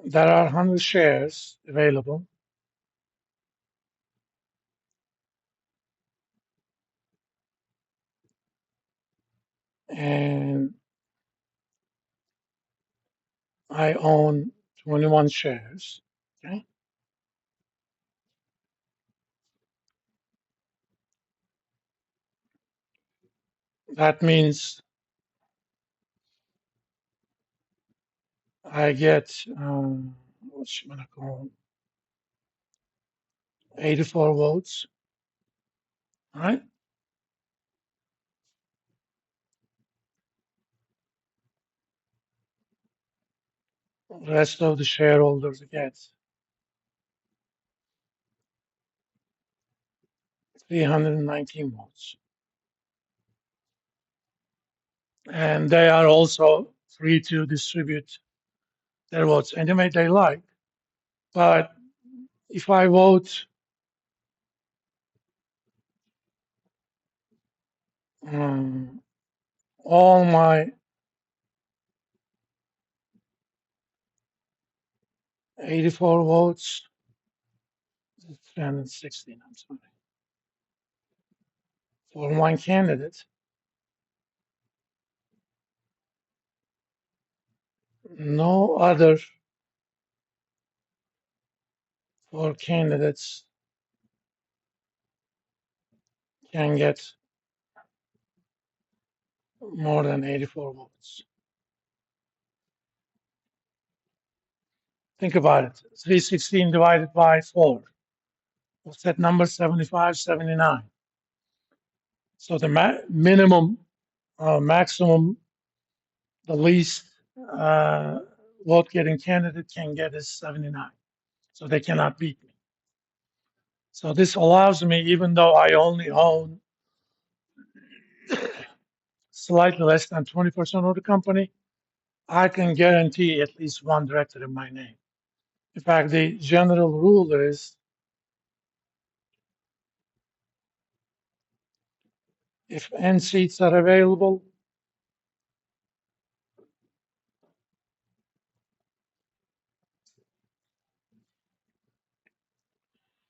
There are 100 shares available, and I own 21 shares. Okay, that means I get what you gonna call 84 votes. All right, the rest of the shareholders get 319 votes, and they are also free to distribute their votes any way they like. But if I vote um, all my 84 votes, 316, I'm sorry, for one candidate, no other four candidates can get more than 84 votes. Think about it. 316 divided by 4. What's that number? 75, 79. So the minimum, maximum, the least vote getting candidate can get is 79. So they cannot beat me. So this allows me, even though I only own slightly less than 20% of the company, I can guarantee at least one director in my name. In fact, the general rule is if N seats are available,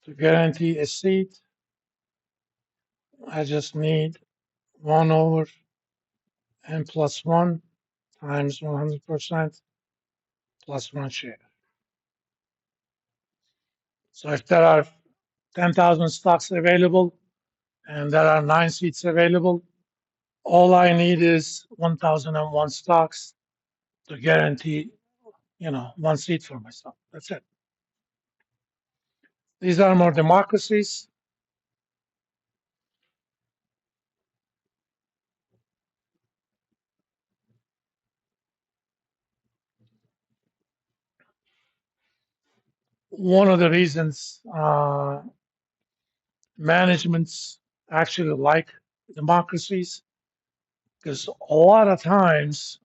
to guarantee a seat, I just need 1 over N plus 1 times 100% plus 1 share. So if there are 10,000 stocks available and there are 9 seats available, all I need is 1,001 stocks to guarantee, 1 seat for myself. That's it. These are more democracies. One of the reasons managements actually like democracies, because a lot of times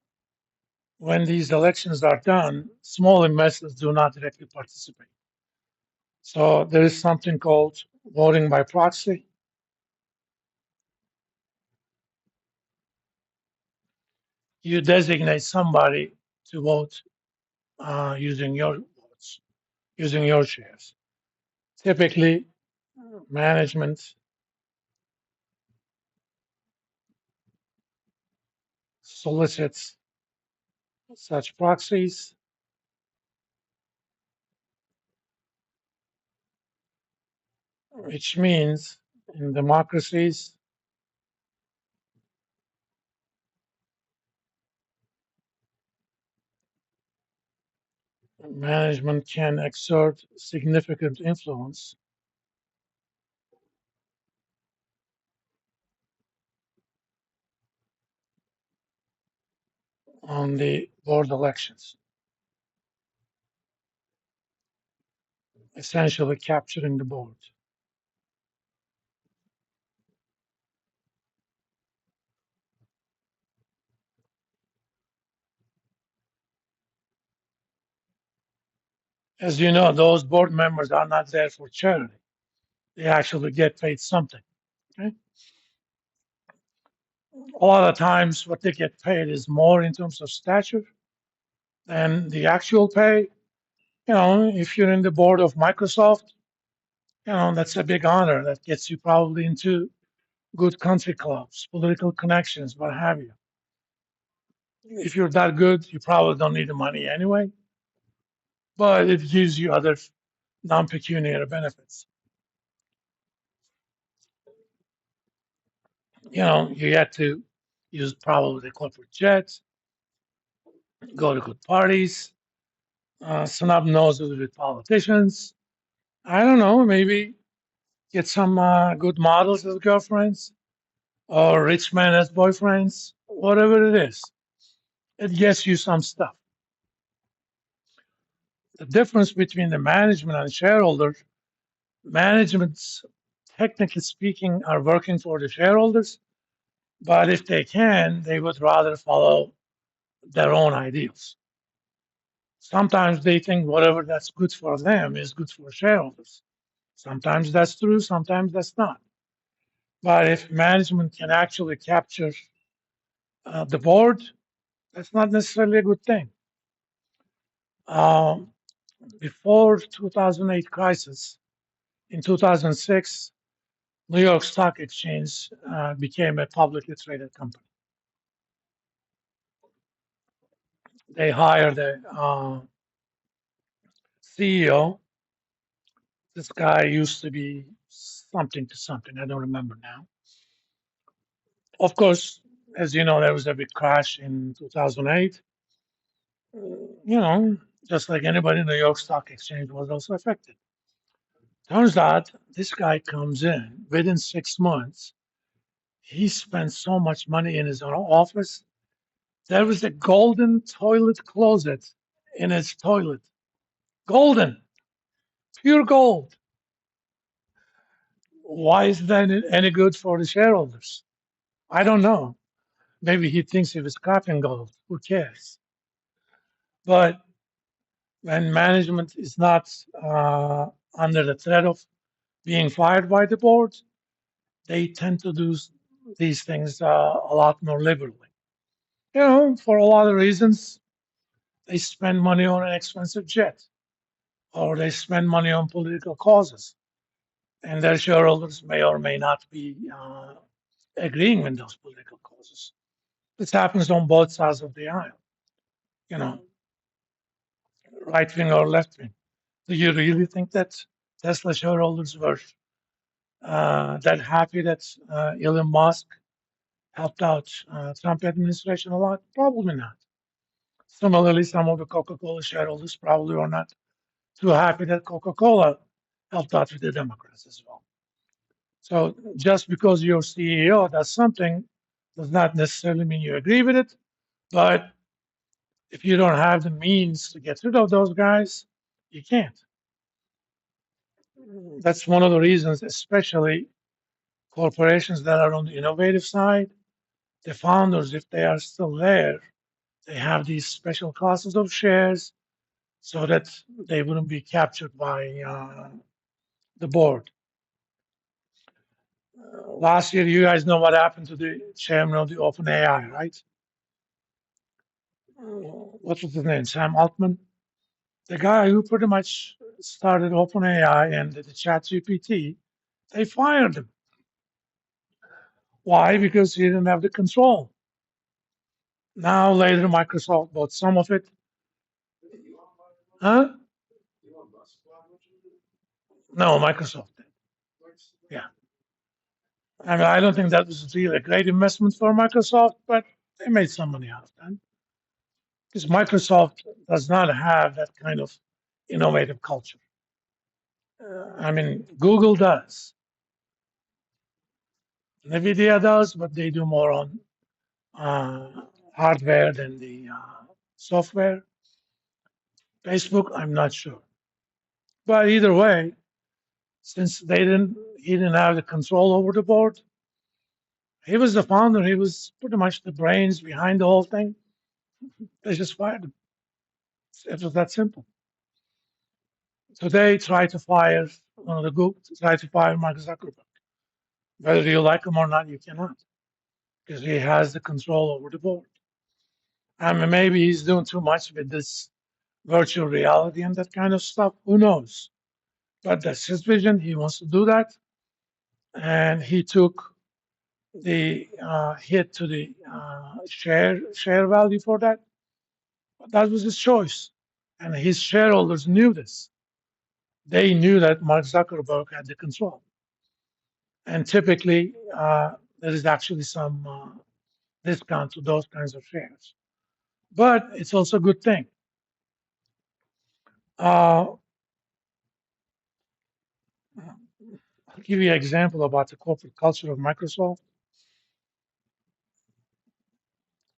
when these elections are done, small investors do not directly participate. So there is something called voting by proxy. You designate somebody to vote using your votes, using your shares. Typically, management solicits such proxies, which means in democracies, management can exert significant influence on the board elections, essentially capturing the board. As you know, those board members are not there for charity. They actually get paid something. Okay? A lot of times, what they get paid is more in terms of stature than the actual pay. If you're in the board of Microsoft, that's a big honor. That gets you probably into good country clubs, political connections, what have you. If you're that good, you probably don't need the money anyway, but it gives you other non-pecuniary benefits. You get to use probably the corporate jets, go to good parties, snub noses with politicians. I don't know, maybe get some good models as girlfriends or rich men as boyfriends, whatever it is. It gets you some stuff. The difference between the management and shareholders, managements, technically speaking, are working for the shareholders, but if they can, they would rather follow their own ideals. Sometimes they think whatever that's good for them is good for shareholders. Sometimes that's true, sometimes that's not. But if management can actually capture the board, that's not necessarily a good thing. Um, Before 2008 crisis, in 2006, New York Stock Exchange became a publicly traded company. They hired a CEO. This guy used to be something to something. I don't remember now. Of course, as you know, there was a big crash in 2008. Just like anybody in the New York Stock Exchange was also affected. Turns out this guy comes in within 6 months. He spent so much money in his own office. There was a golden toilet closet in his toilet. Golden, pure gold. Why is that any good for the shareholders? I don't know. Maybe he thinks he was crapping gold. Who cares? But when management is not under the threat of being fired by the board, they tend to do these things a lot more liberally. For a lot of reasons, they spend money on an expensive jet, or they spend money on political causes, and their shareholders may or may not be agreeing with those political causes. This happens on both sides of the aisle, you know, right wing or left wing. Do you really think that Tesla shareholders were that happy that Elon Musk helped out Trump administration a lot? Probably not. Similarly, some of the Coca-Cola shareholders probably were not too happy that Coca-Cola helped out with the Democrats as well. So just because your CEO does something does not necessarily mean you agree with it. But if you don't have the means to get rid of those guys, you can't. That's one of the reasons, especially corporations that are on the innovative side, the founders, if they are still there, they have these special classes of shares so that they wouldn't be captured by the board. Last year, you guys know what happened to the chairman of the OpenAI, right? What was his name? Sam Altman? The guy who pretty much started OpenAI and the ChatGPT, they fired him. Why? Because he didn't have the control. Now, later, Microsoft bought some of it. Huh? No, Microsoft did. Yeah. I mean, I don't think that was really a great investment for Microsoft, but they made some money out of that. Because Microsoft does not have that kind of innovative culture. I mean, Google does. NVIDIA does, but they do more on hardware than the software. Facebook, I'm not sure. But either way, since he didn't have the control over the board, he was the founder. He was pretty much the brains behind the whole thing. They just fired him. It was that simple. Today, try to fire one of the Google, try to fire Mark Zuckerberg. Whether you like him or not, you cannot, because he has the control over the board. I mean, maybe he's doing too much with this virtual reality and that kind of stuff. Who knows? But that's his vision. He wants to do that, and he took the hit to the share value for that. But that was his choice, and his shareholders knew this. They knew that Mark Zuckerberg had the control, and typically there is actually some discount to those kinds of shares. But it's also a good thing. I'll give you an example about the corporate culture of Microsoft.